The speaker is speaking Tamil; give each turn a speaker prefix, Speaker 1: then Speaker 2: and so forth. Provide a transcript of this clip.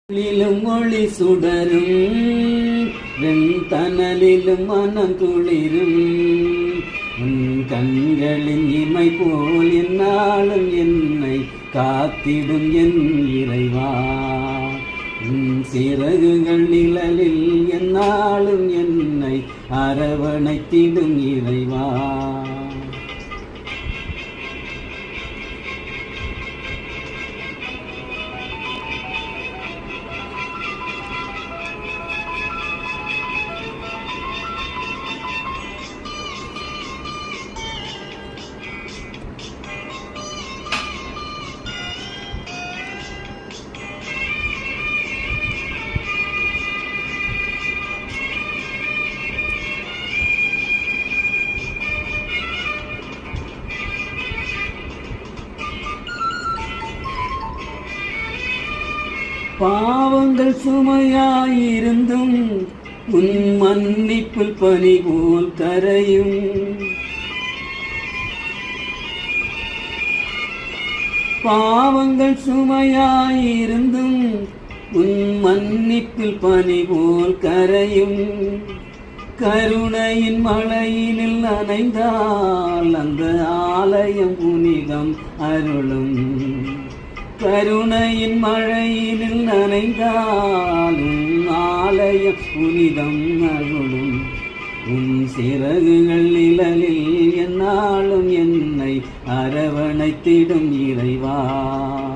Speaker 1: மொழி சுடரும் வெண்தனலிலும் மனம் துளிரும் உன் கண்களின் இமை போல் என்னாலும் என்னை காத்திடும் என் இறைவா. உன் சிறகுகள் நிழலில் என்னாலும் என்னை அரவணைத்திடும் இறைவா. பாவங்கள் சுமையாயிருந்தும் உன் மன்னிப்பில் பனி போல் கரையும். பாவங்கள் சுமையாயிருந்தும் உன் மன்னிப்பில் பனி போல் கரையும். கருணையின் மழையினில் நனைந்தால் அந்த ஆலயம் புனிதம் அருளும். கருணையின் மழையினில் நனைந்தாலும் ஆலயம் புனிதம் அருளும். உன் சிறகுகள் நிழலில் என்னாலும் என்னை அரவணைத்திடும் இறைவா.